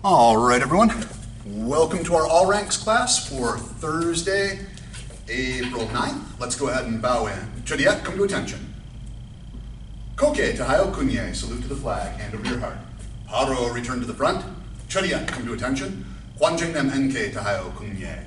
All right, everyone. Welcome to our All Ranks class for Thursday, April 9th. Let's go ahead and bow in. Chodiet, come to attention. Koke tahayo kunye, salute to the flag, hand over your heart. Paro, return to the front. Chodiet, come to attention. Hwanjeng nem enke tahayo kunye.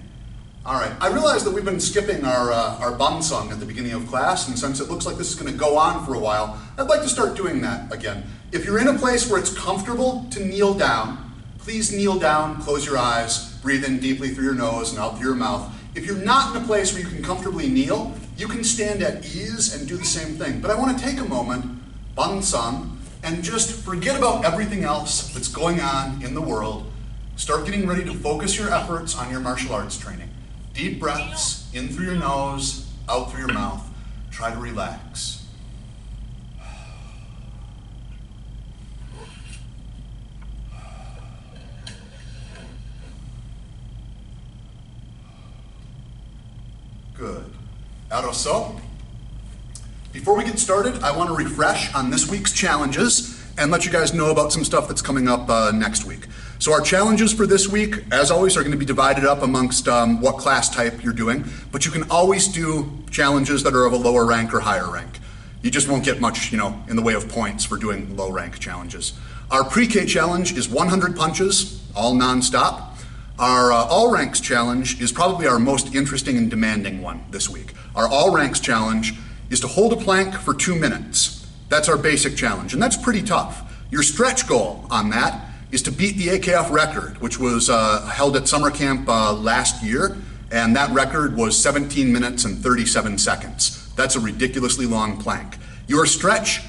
All right, I realize that we've been skipping our bansung at the beginning of class, and since it looks like this is going to go on for a while, I'd like to start doing that again. If you're in a place where it's comfortable to kneel down, please kneel down, close your eyes, breathe in deeply through your nose and out through your mouth. If you're not in a place where you can comfortably kneel, you can stand at ease and do the same thing. But I want to take a moment, bansung, and just forget about everything else that's going on in the world. Start getting ready to focus your efforts on your martial arts training. Deep breaths, in through your nose, out through your mouth. Try to relax. Good. Aroso. Before we get started, I want to refresh on this week's challenges and let you guys know about some stuff that's coming up next week. So our challenges for this week, as always, are going to be divided up amongst what class type you're doing, but you can always do challenges that are of a lower rank or higher rank. You just won't get much, in the way of points for doing low rank challenges. Our pre-K challenge is 100 punches, all non-stop. Our All Ranks challenge is probably our most interesting and demanding one this week. Our All Ranks challenge is to hold a plank for 2 minutes. That's our basic challenge, and that's pretty tough. Your stretch goal on that is to beat the AKF record, which was held at summer camp last year, and that record was 17 minutes and 37 seconds. That's a ridiculously long plank. Your stretch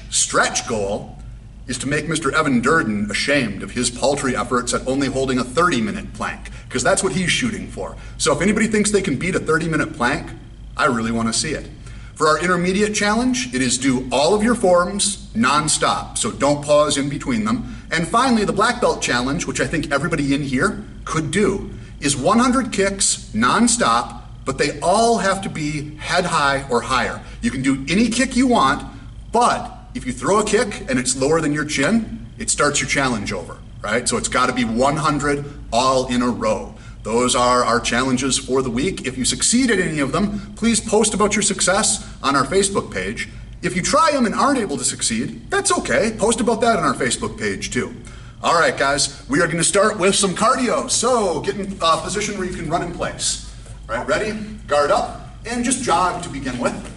goal is to make Mr. Evan Durden ashamed of his paltry efforts at only holding a 30-minute plank, because that's what he's shooting for. So if anybody thinks they can beat a 30-minute plank, I really want to see it. For our intermediate challenge, it is do all of your forms non-stop, so don't pause in between them. And finally, the black belt challenge, which I think everybody in here could do, is 100 kicks non-stop, but they all have to be head high or higher. You can do any kick you want, but if you throw a kick and it's lower than your chin, it starts your challenge over, right? So it's got to be 100 all in a row. Those are our challenges for the week. If you succeed at any of them, please post about your success on our Facebook page. If you try them and aren't able to succeed, that's okay. Post about that on our Facebook page too. All right, guys, we are going to start with some cardio. So get in a position where you can run in place. All right, ready? Guard up and just jog to begin with.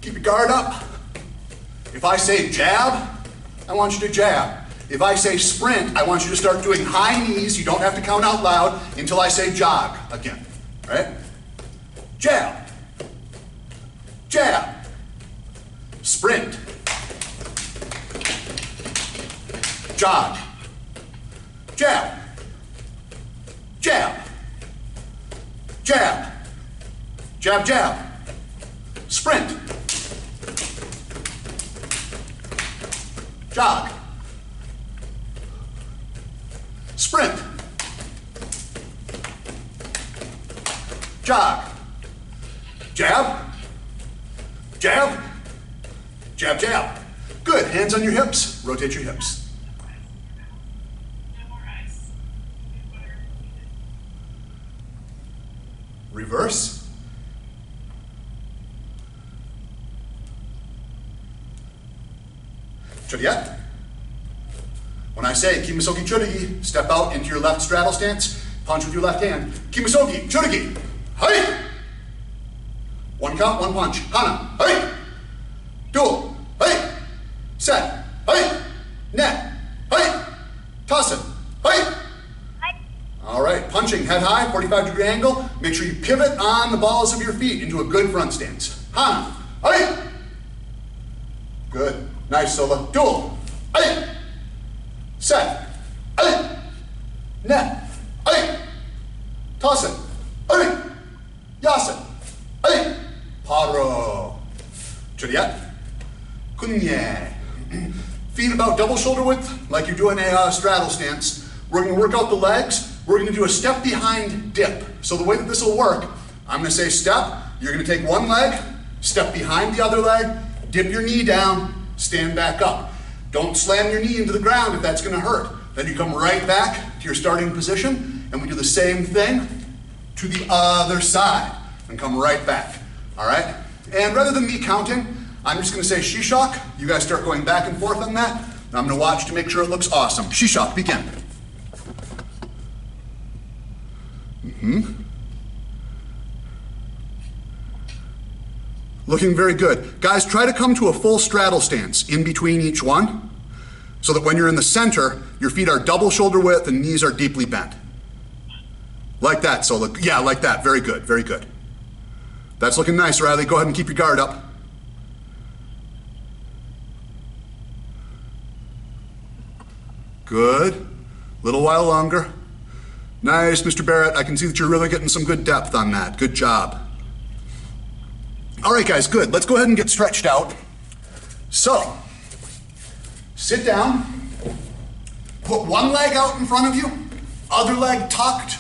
Keep your guard up. If I say jab, I want you to jab. If I say sprint, I want you to start doing high knees. You don't have to count out loud until I say jog again, right? Jab, jab, sprint, jog, jab, jab, jab, jab, jab, sprint, jog, sprint, jog, jab, jab, jab, jab. Good, hands on your hips, rotate your hips. Reverse. Chodiet. When I say Kimisogi Chorigi, step out into your left straddle stance, punch with your left hand. Kimisogi Chorigi. Hai! One count, one punch. Hana. Hai! Duel. Hai! Set. Hai! Net. Hai! Toss it. Hai! All right, punching head high, 45-degree angle. Make sure you pivot on the balls of your feet into a good front stance. Hana. Hai! Good. Nice solo. Duel. Ay. Set. Ay. Net. Ay. Toss it. Ay. Yas it. Ay. Paro. Chodiet. Kunye. Feet about double shoulder width, like you're doing a straddle stance. We're going to work out the legs. We're going to do a step behind dip. So the way that this will work, I'm going to say step. You're going to take one leg, step behind the other leg, Dip your knee down, stand back up. Don't slam your knee into the ground if that's gonna hurt. Then you come right back to your starting position, and we do the same thing to the other side, and come right back, all right? And rather than me counting, I'm just gonna say Shishak. You guys start going back and forth on that, and I'm gonna watch to make sure it looks awesome. Shishak, begin. Looking very good. Guys, try to come to a full straddle stance in between each one, so that when you're in the center, your feet are double shoulder width and knees are deeply bent. Like that, so look, yeah, like that, very good, very good. That's looking nice, Riley. Go ahead and keep your guard up. Good, little while longer. Nice, Mr. Barrett, I can see that you're really getting some good depth on that, good job. All right, guys, good. Let's go ahead and get stretched out. So, sit down, put one leg out in front of you, other leg tucked,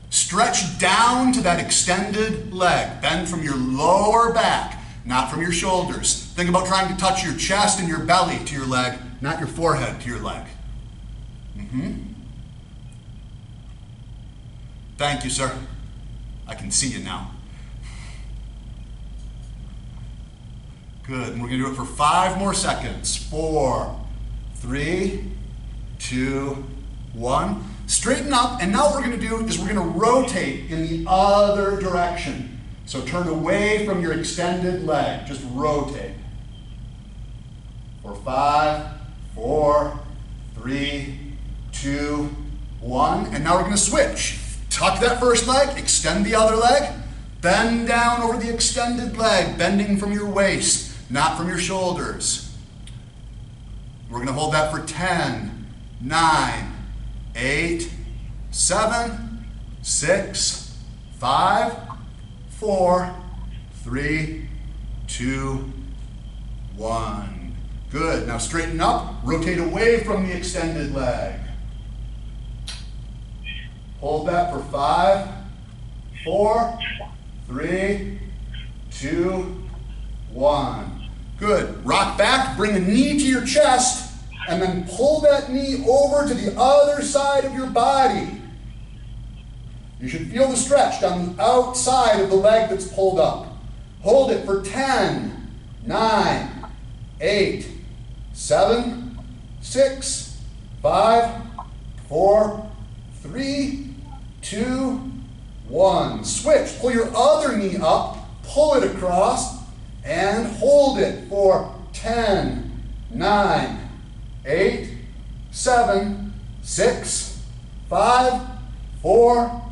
stretch down to that extended leg. Bend from your lower back, not from your shoulders. Think about trying to touch your chest and your belly to your leg, not your forehead to your leg. Thank you, sir. I can see you now. Good, and we're gonna do it for 5 more seconds. 4, 3, 2, 1. Straighten up, and now what we're gonna do is we're gonna rotate in the other direction. So turn away from your extended leg, just rotate. For 5, 4, 3, 2, 1, and now we're gonna switch. Tuck that first leg, extend the other leg, bend down over the extended leg, bending from your waist, not from your shoulders. We're gonna hold that for 10, 9, 8, 7, 6, 5, 4, 3, 2, 1. Good, now straighten up, rotate away from the extended leg. Hold that for 5, 4, 3, 2, 1. Good. Rock back, bring a knee to your chest, and then pull that knee over to the other side of your body. You should feel the stretch down the outside of the leg that's pulled up. Hold it for 10, 9, 8, 7, 6, 5, 4, 3, 2, 1. Switch. Pull your other knee up, pull it across, and hold it for 10, 9, 8, 7, 6, 5, 4,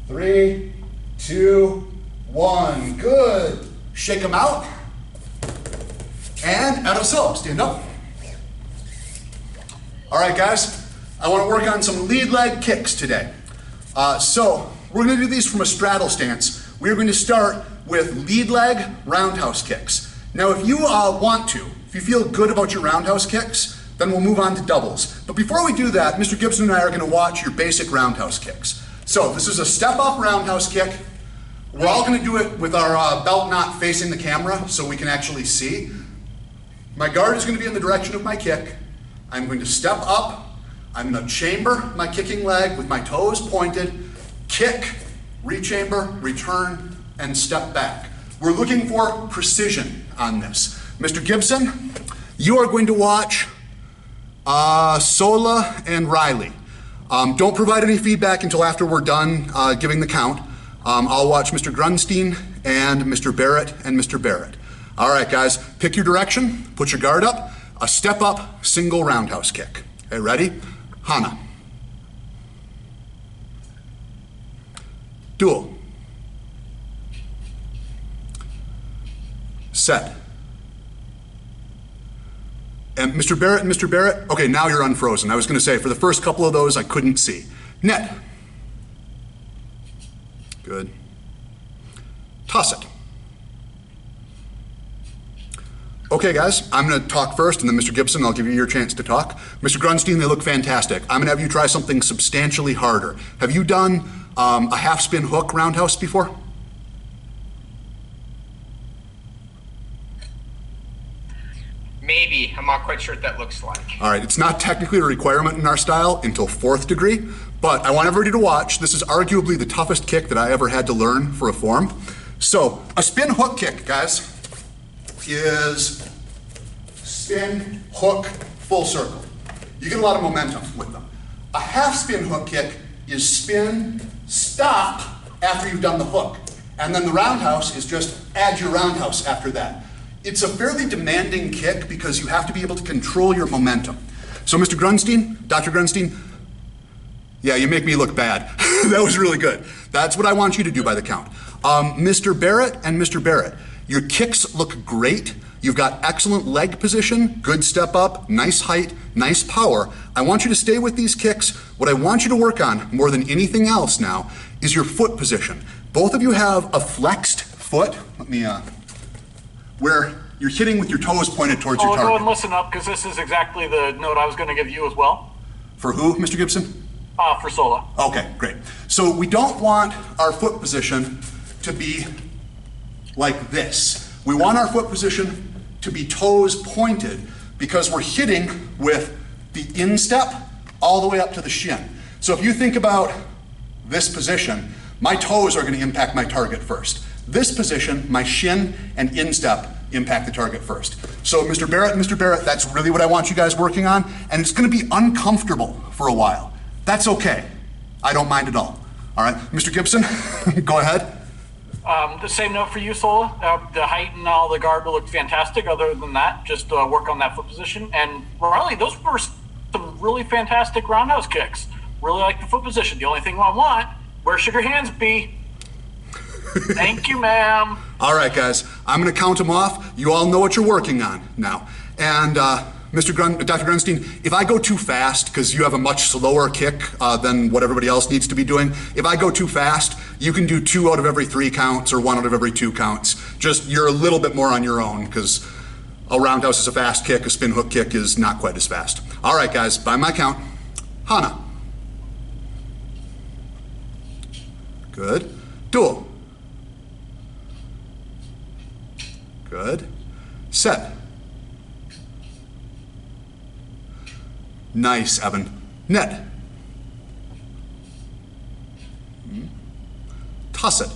3, 2, 1. Good. Shake them out. And out of silk. Stand up. All right, guys. I want to work on some lead leg kicks today. So we're going to do these from a straddle stance. We're going to start with lead leg roundhouse kicks. Now, if you want to, if you feel good about your roundhouse kicks, then we'll move on to doubles. But before we do that, Mr. Gibson and I are going to watch your basic roundhouse kicks. So this is a step up roundhouse kick. We're all going to do it with our belt not facing the camera so we can actually see. My guard is going to be in the direction of my kick. I'm going to step up. I'm going to chamber my kicking leg with my toes pointed, kick, rechamber, return, and step back. We're looking for precision on this. Mr. Gibson, you are going to watch Sola and Riley. Don't provide any feedback until after we're done giving the count. I'll watch Mr. Grunstein and Mr. Barrett and Mr. Barrett. All right, guys, pick your direction, put your guard up, a step up, single roundhouse kick. Okay, ready? Hana. Dual. Set. And Mr. Barrett, okay, now you're unfrozen. I was going to say, for the first couple of those, I couldn't see. Net. Good. Toss it. Okay, guys, I'm going to talk first, and then Mr. Gibson, I'll give you your chance to talk. Mr. Grunstein, they look fantastic. I'm going to have you try something substantially harder. Have you done a half spin hook roundhouse before? Maybe. I'm not quite sure what that looks like. All right, it's not technically a requirement in our style until 4th degree, but I want everybody to watch. This is arguably the toughest kick that I ever had to learn for a form. So a spin hook kick, guys, is spin, hook, full circle. You get a lot of momentum with them. A half spin hook kick is spin, stop after you've done the hook. And then the roundhouse is just add your roundhouse after that. It's a fairly demanding kick because you have to be able to control your momentum. So Mr. Grunstein, Dr. Grunstein, yeah, you make me look bad. That was really good. That's what I want you to do by the count. Mr. Barrett and Mr. Barrett, your kicks look great. You've got excellent leg position, good step up, nice height, nice power. I want you to stay with these kicks. What I want you to work on more than anything else now is your foot position. Both of you have a flexed foot. Let me, where you're hitting with your toes pointed towards your target. Go and listen up, because this is exactly the note I was going to give you as well. For who, Mr. Gibson? For Sola. Okay, great. So we don't want our foot position to be like this. We want our foot position to be toes pointed because we're hitting with the instep all the way up to the shin. So if you think about this position, my toes are going to impact my target first. This position, my shin and instep impact the target first. So Mr. Barrett, that's really what I want you guys working on, and it's going to be uncomfortable for a while. That's okay. I don't mind at all. All right, Mr. Gibson, go ahead. The same note for you, Sola. The height and all the guard will look fantastic. Other than that, just work on that foot position. And Riley, those were some really fantastic roundhouse kicks. Really like the foot position. The only thing I want, where should your hands be? Thank you, ma'am. All right, guys, I'm going to count them off. You all know what you're working on now. And Dr. Grunstein, if I go too fast, because you have a much slower kick than what everybody else needs to be doing, if I go too fast, you can do 2 out of every 3 counts or 1 out of every 2 counts. Just you're a little bit more on your own, because a roundhouse is a fast kick, a spin hook kick is not quite as fast. All right, guys, by my count, Hana. Good. Duel. Good. Set. Nice, Evan. Net. Toss it.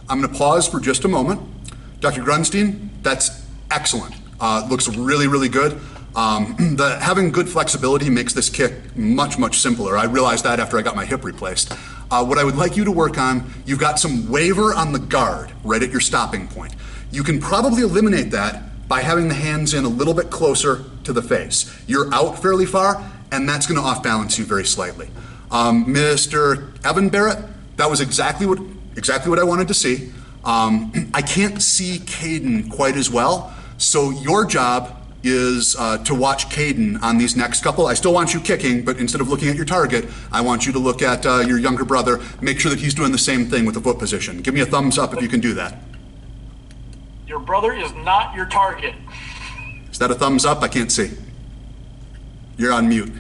I'm going to pause for just a moment. Dr. Grunstein, that's excellent. Looks really, really good. Having good flexibility makes this kick much, much simpler. I realized that after I got my hip replaced. What I would like you to work on, you've got some waver on the guard right at your stopping point. You can probably eliminate that by having the hands in a little bit closer to the face. You're out fairly far, and that's going to off-balance you very slightly. Mr. Evan Barrett, that was exactly what I wanted to see. I can't see Caden quite as well, so your job is to watch Caden on these next couple. I still want you kicking, but instead of looking at your target, I want you to look at your younger brother, make sure that he's doing the same thing with the foot position. Give me a thumbs up if you can do that. Your brother is not your target. Is that a thumbs up? I can't see. You're on mute.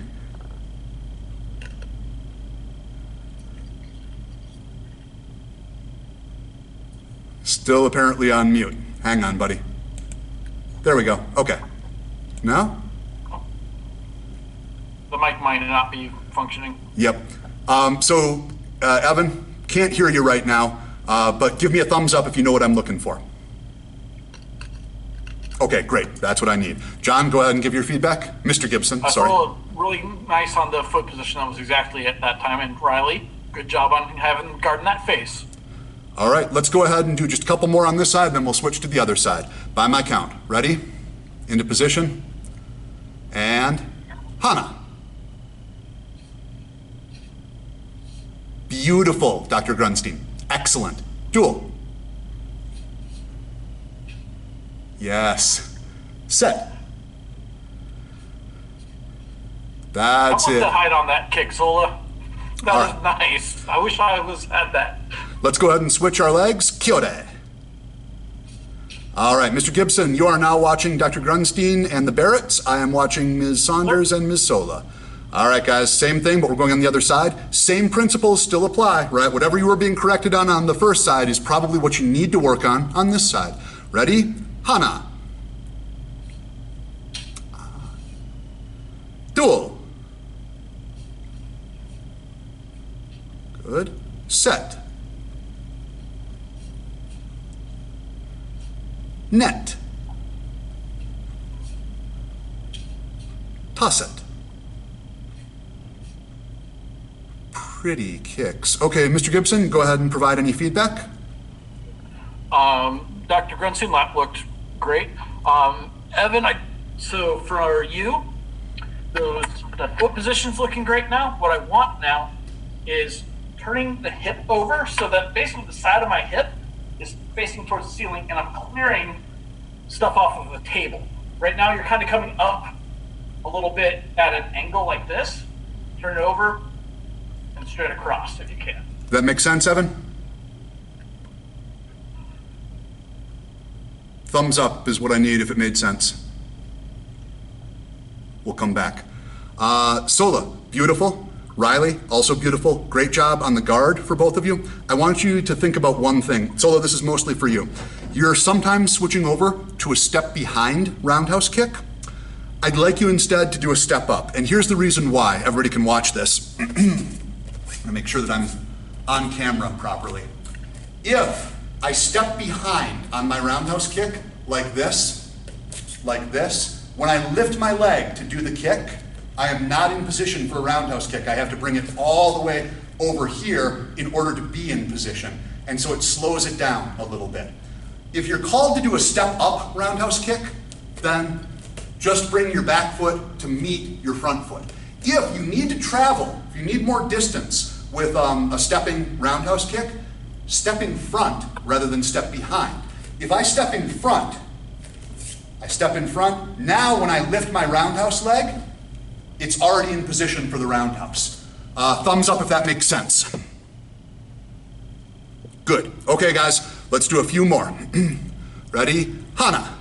Still apparently on mute. Hang on, buddy. There we go. Okay. Now? The mic might not be functioning. Yep. Evan, can't hear you right now, but give me a thumbs up if you know what I'm looking for. Okay, great. That's what I need. John, go ahead and give your feedback. Mr. Gibson, sorry. Really nice on the foot position. That was exactly at that time. And Riley, good job on having guarding that face. All right, let's go ahead and do just a couple more on this side, then we'll switch to the other side. By my count. Ready? Into position. And Hana. Beautiful, Dr. Grunstein. Excellent. Duel. Yes. Set. That's How about it. the height on that kick, Sola? That All was right. nice. I wish I had that. Let's go ahead and switch our legs. Kyode. All right, Mr. Gibson, you are now watching Dr. Grunstein and the Barretts. I am watching Ms. Saunders and Ms. Sola. All right, guys, same thing, but we're going on the other side. Same principles still apply, right? Whatever you were being corrected on the first side is probably what you need to work on this side. Ready? Hana. Dual. Good. Set. Net. Tasset. Pretty kicks. Okay, Mr. Gibson, go ahead and provide any feedback. Dr. Grunstein, that looked great. Evan, so for you, the foot position's looking great now. What I want now is turning the hip over so that basically the side of my hip is facing towards the ceiling and I'm clearing stuff off of the table. Right now you're kind of coming up a little bit at an angle like this. Turn it over and straight across if you can. That makes sense, Evan? Thumbs up is what I need if it made sense. We'll come back. Sola, beautiful. Riley, also beautiful. Great job on the guard for both of you. I want you to think about one thing. Sola, this is mostly for you. You're sometimes switching over to a step behind roundhouse kick. I'd like you instead to do a step up. And here's the reason why. Everybody can watch this. I'm gonna make sure that I'm on camera properly. If I step behind on my roundhouse kick like this, when I lift my leg to do the kick, I am not in position for a roundhouse kick. I have to bring it all the way over here in order to be in position. And so it slows it down a little bit. If you're called to do a step up roundhouse kick, then just bring your back foot to meet your front foot. If you need to travel, if you need more distance with a stepping roundhouse kick, step in front rather than step behind. If I step in front, now when I lift my roundhouse leg, it's already in position for the roundhouse. Thumbs up if that makes sense. Good. Okay, guys, let's do a few more. Ready? Hana.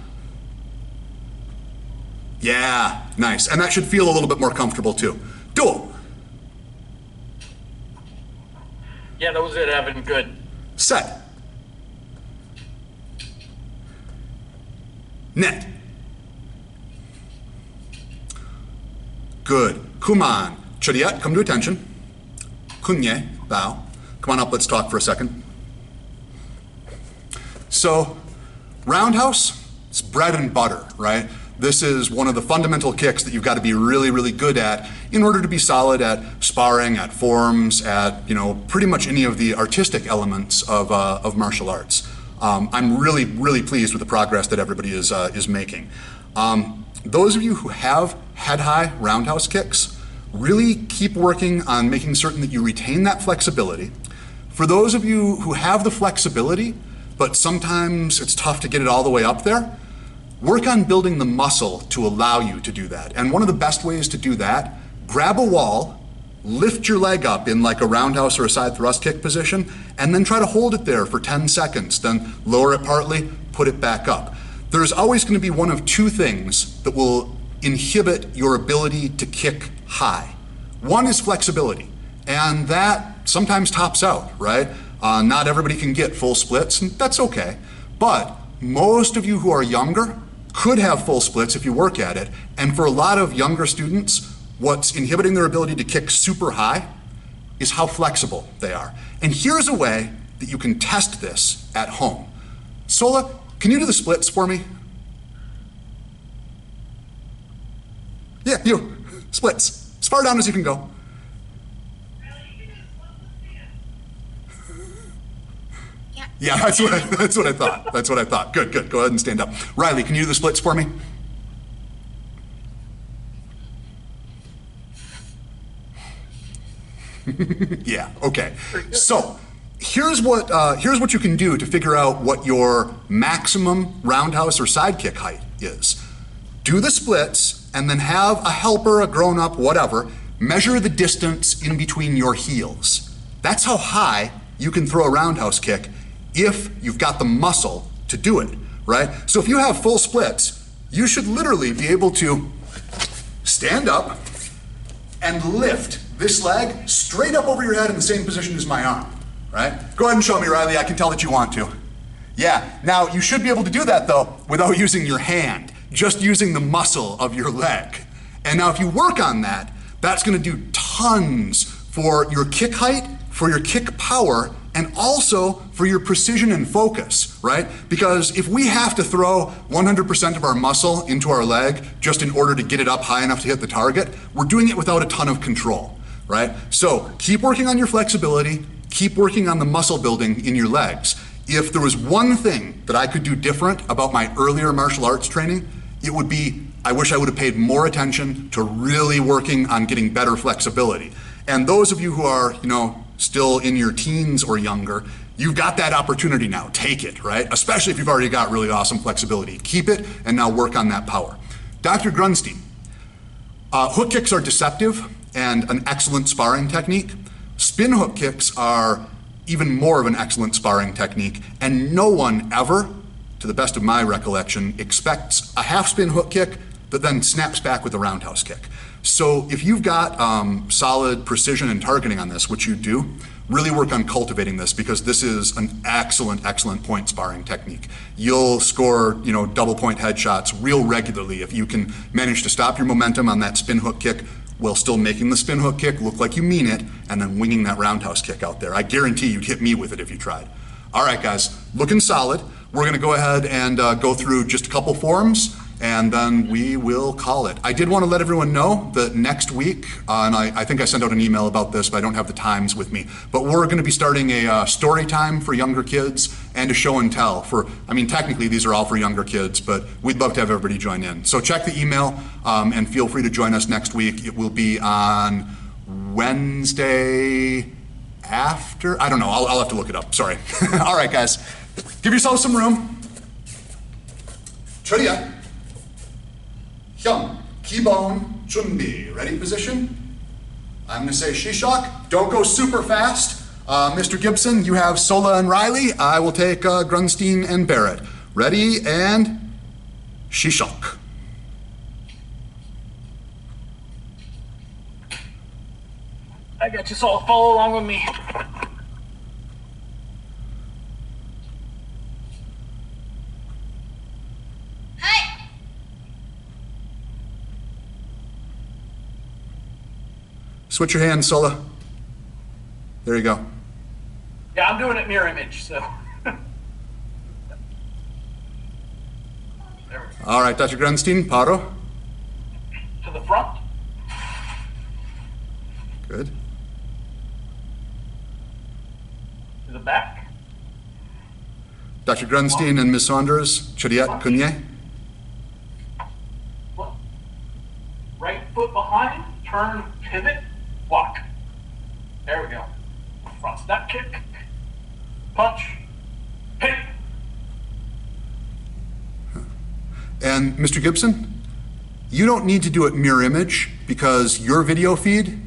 Yeah, nice. And that should feel a little bit more comfortable too. Dual. Yeah, that was it, Evan. Good. Set. Net. Good. Kuman. Chariot, come to attention. Kunye, bow. Come on up, let's talk for a second. So, roundhouse, it's bread and butter, right? This is one of the fundamental kicks that you've got to be really, really good at in order to be solid at sparring, at forms, at, pretty much any of the artistic elements of martial arts. I'm really, really pleased with the progress that everybody is making. Those of you who have head-high roundhouse kicks, really keep working on making certain that you retain that flexibility. For those of you who have the flexibility, but sometimes it's tough to get it all the way up there, work on building the muscle to allow you to do that. And one of the best ways to do that, grab a wall, lift your leg up in like a roundhouse or a side thrust kick position, and then try to hold it there for 10 seconds, then lower it partly, put it back up. There's always going to be one of two things that will inhibit your ability to kick high. One is flexibility, and that sometimes tops out, right? Not everybody can get full splits, and that's okay. But most of you who are younger could have full splits if you work at it. And for a lot of younger students, what's inhibiting their ability to kick super high is how flexible they are. And here's a way that you can test this at home. Sola, can you do the splits for me? Yeah, you. Splits. As far down as you can go. Yeah, that's what I thought. That's what I thought. Good, good. Go ahead and stand up. Riley, can you do the splits for me? Yeah, okay. So here's what you can do to figure out what your maximum roundhouse or side kick height is. Do the splits and then have a helper, a grown-up, whatever, measure the distance in between your heels. That's how high you can throw a roundhouse kick if you've got the muscle to do it, right? So if you have full splits, you should literally be able to stand up, and lift this leg straight up over your head in the same position as my arm, right? Go ahead and show me, Riley. I can tell that you want to. Yeah, now you should be able to do that though without using your hand, just using the muscle of your leg. And now if you work on that, that's gonna do tons for your kick height, for your kick power, and also for your precision and focus, right? Because if we have to throw 100% of our muscle into our leg just in order to get it up high enough to hit the target, we're doing it without a ton of control, right? So keep working on your flexibility, keep working on the muscle building in your legs. If there was one thing that I could do different about my earlier martial arts training, it would be, I wish I would have paid more attention to really working on getting better flexibility. And those of you who are, still in your teens or younger, you've got that opportunity now. Take it, right? Especially if you've already got really awesome flexibility. Keep it and now work on that power. Dr. Grunstein, hook kicks are deceptive and an excellent sparring technique. Spin hook kicks are even more of an excellent sparring technique, and no one ever, to the best of my recollection, expects a half spin hook kick that then snaps back with a roundhouse kick. So if you've got solid precision and targeting on this, which you do, really work on cultivating this, because this is an excellent, excellent point sparring technique. You'll score, double point headshots real regularly if you can manage to stop your momentum on that spin hook kick while still making the spin hook kick look like you mean it, and then winging that roundhouse kick out there. I guarantee you'd hit me with it if you tried. All right, guys, looking solid. We're gonna go ahead and go through just a couple forms, and then we will call it. I did want to let everyone know that next week, and I think I sent out an email about this, but I don't have the times with me, but we're going to be starting a story time for younger kids and a show and tell technically these are all for younger kids, but we'd love to have everybody join in. So check the email and feel free to join us next week. It will be on Wednesday after, I don't know, I'll have to look it up, sorry. All right, guys, give yourselves some room. Choria. Hyung, Kibon, Chunbi. Ready position? I'm gonna say Shishak. Don't go super fast. Mr. Gibson, you have Sola and Riley. I will take Grunstein and Barrett. Ready and Shishak. I got you, so follow along with me. Switch your hands, Sola. There you go. Yeah, I'm doing it mirror image, so. There we go. All right, Dr. Grunstein, paro. To the front. Good. To the back. Dr. Grunstein and Ms. Saunders, Chodiet, Kunye. Right foot behind, turn, pivot, walk. There we go. Front step kick, punch, hit. And Mr. Gibson, you don't need to do it mirror image because your video feed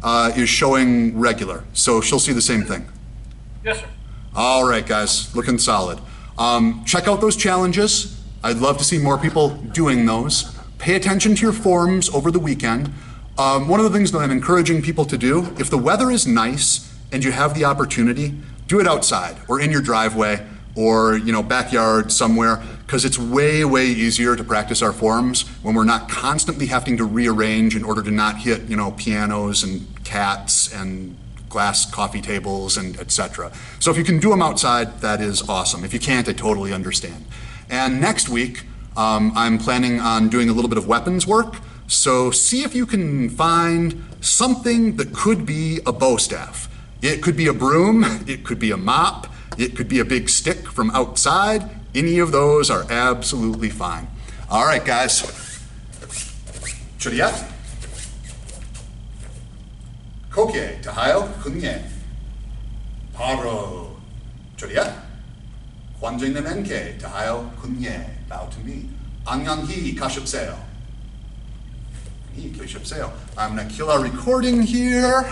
is showing regular, so she'll see the same thing. Yes, sir. All right, guys, looking solid. Check out those challenges. I'd love to see more people doing those. Pay attention to your forms over the weekend. One of the things that I'm encouraging people to do, if the weather is nice and you have the opportunity, do it outside or in your driveway or backyard somewhere, because it's way, way easier to practice our forms when we're not constantly having to rearrange in order to not hit pianos and cats and glass coffee tables and etc. So if you can do them outside, that is awesome. If you can't, I totally understand. And next week, I'm planning on doing a little bit of weapons work. So see if you can find something that could be a bow staff. It could be a broom, it could be a mop, it could be a big stick from outside. Any of those are absolutely fine. All right, guys. Chodiet. Kokye, Tahayo, Kunye. Paro. Chodiet. Hwanjing Nenenke, Tahayo, Kunye. Bow to me. Anyanghi, Kashipseo. I'm gonna kill our recording here.